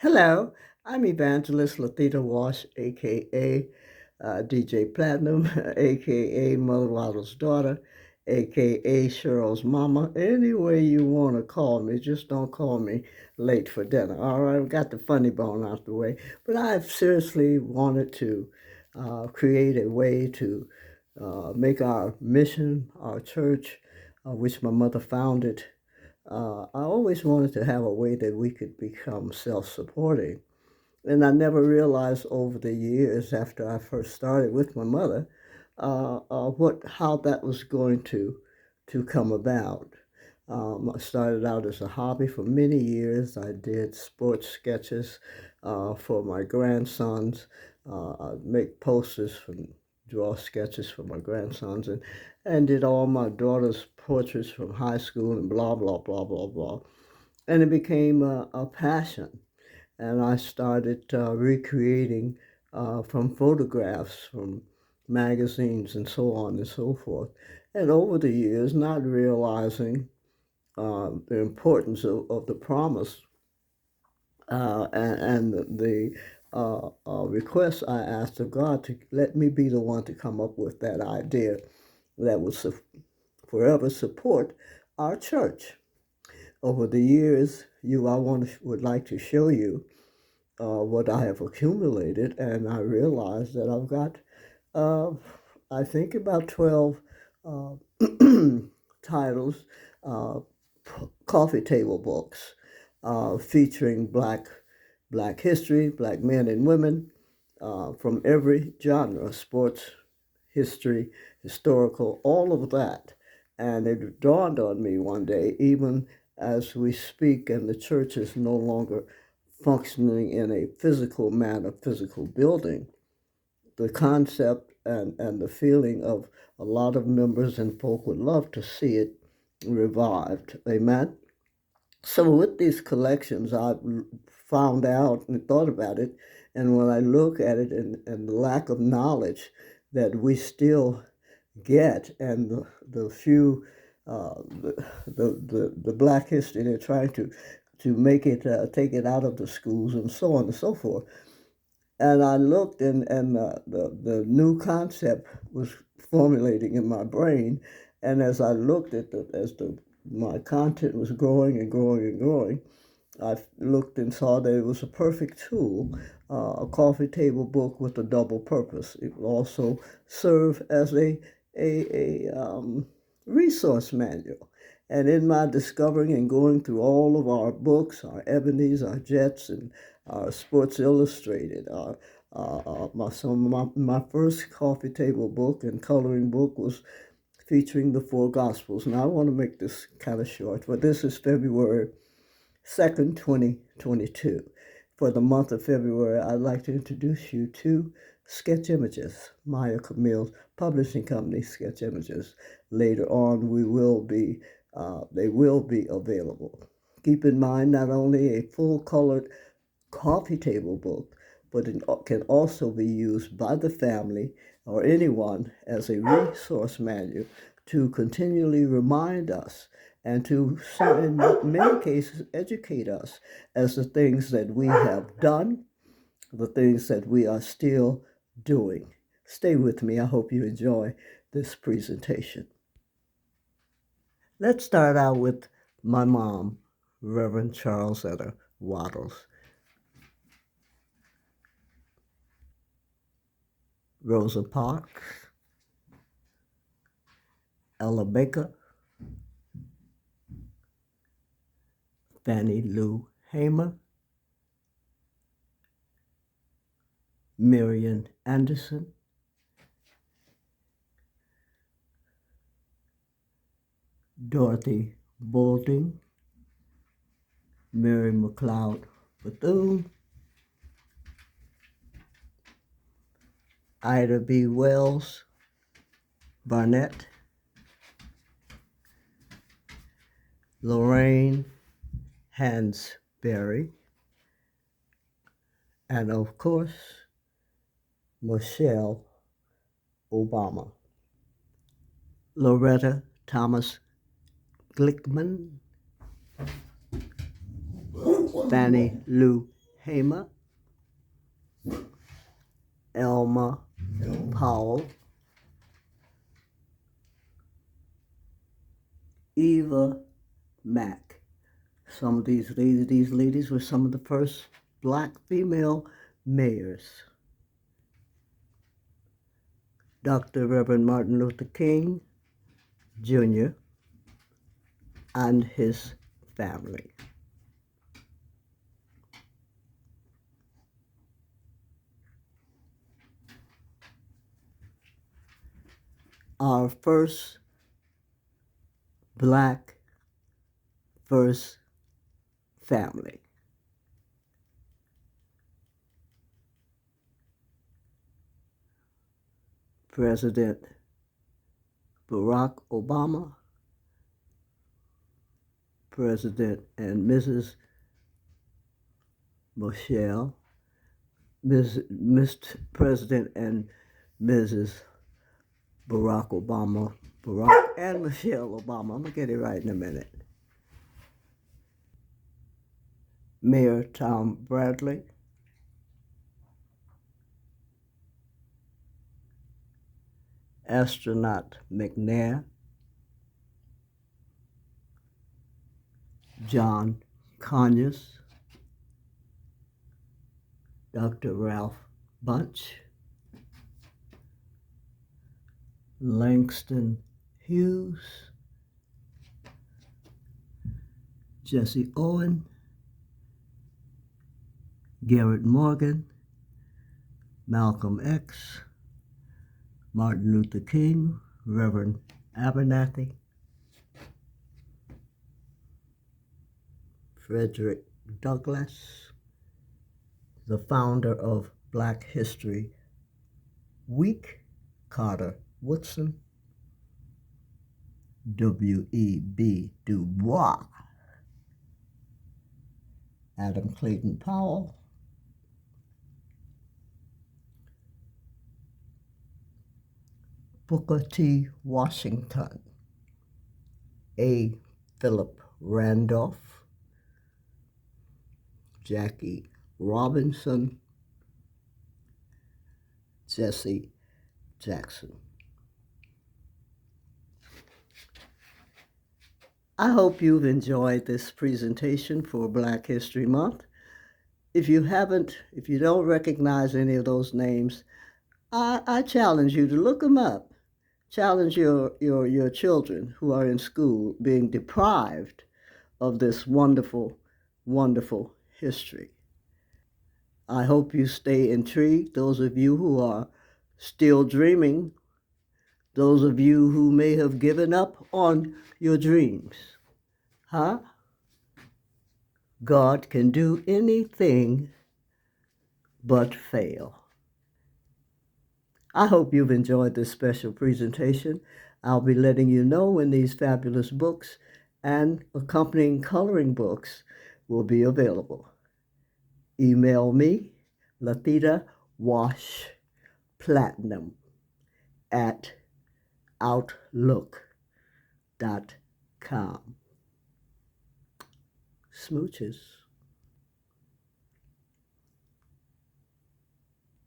Hello, I'm Evangelist Lathita Wash, aka DJ Platinum, aka Mother Waddle's daughter, aka Cheryl's mama. Any way you want to call me, just don't call me late for dinner. All right, I've got the funny bone out the way, but I've seriously wanted to create a way to make our mission, our church, which my mother founded. I always wanted to have a way that we could become self-supporting. And I never realized over the years after I first started with my mother, how that was going to come about. I started out as a hobby for many years. I did sports sketches for my grandsons. I'd make posters for draw sketches for my grandsons and did all my daughter's portraits from high school and blah, blah, blah, blah, blah. And it became a passion. And I started recreating from photographs from magazines and so on and so forth. And over the years, not realizing the importance of the promise and the request I asked of God to let me be the one to come up with that idea that would forever support our church. Over the years, would like to show you what I have accumulated, and I realized that I've got, uh, I think, about 12 uh, titles, uh, coffee table books featuring black history, black men and women from every genre, sports, history, historical, all of that. And it dawned on me one day, even as we speak and the church is no longer functioning in a physical manner, physical building, the concept and the feeling of a lot of members and folk would love to see it revived. Amen? So with these collections, I found out and thought about it, and when I look at it and the lack of knowledge that we still get, and the few, the Black history they're trying to make it, take it out of the schools and so on and so forth. And I looked, and the new concept was formulating in my brain. And as I looked at my content was growing and growing and growing, I looked and saw that it was a perfect tool, a coffee table book with a double purpose. It will also serve as a resource manual. And in my discovering and going through all of our books, our Ebonies, our Jets, and our Sports Illustrated, some of my first coffee table book and coloring book was featuring the four Gospels. Now, I want to make this kind of short, but this is February 2nd, 2022. For the month of February, I'd like to introduce you to Sketchimages, Maya Camille's publishing company, Sketchimages. Later on, they will be available. Keep in mind, not only a full-colored coffee table book, but it can also be used by the family or anyone as a resource manual to continually remind us and to, in many cases, educate us as the things that we have done, the things that we are still doing. Stay with me. I hope you enjoy this presentation. Let's start out with my mom, Reverend Charles Etta Waddles. Rosa Parks, Ella Baker, Fannie Lou Hamer, Marian Anderson, Dorothy Boulding, Mary McLeod Bethune, Ida B. Wells Barnett, Lorraine Hansberry, and of course, Michelle Obama. Loretta Thomas Glickman, Fannie Lou Hamer, Elma Powell, Eva Mack. Some of these ladies were some of the first black female mayors. Dr. Reverend Martin Luther King Jr. and his family. Our first black first family. President Barack Obama, President and Mrs. Michelle, Mr. President and Mrs. Barack Obama, Barack and Michelle Obama. I'm gonna get it right in a minute. Mayor Tom Bradley, astronaut McNair, John Conyers, Dr. Ralph Bunche, Langston Hughes, Jesse Owen, Garrett Morgan, Malcolm X, Martin Luther King, Reverend Abernathy, Frederick Douglass, the founder of Black History Week, Carter Woodson, W.E.B. Du Bois, Adam Clayton Powell, Booker T. Washington, A. Philip Randolph, Jackie Robinson, Jesse Jackson. I hope you've enjoyed this presentation for Black History Month. If you don't recognize any of those names, I challenge you to look them up. Challenge your children who are in school being deprived of this wonderful, wonderful history. I hope you stay intrigued, those of you who are still dreaming, those of you who may have given up on your dreams. Huh? God can do anything but fail. I hope you've enjoyed this special presentation. I'll be letting you know when these fabulous books and accompanying coloring books will be available. Email me, Lathita Wash Platinum at outlook.com. Smooches.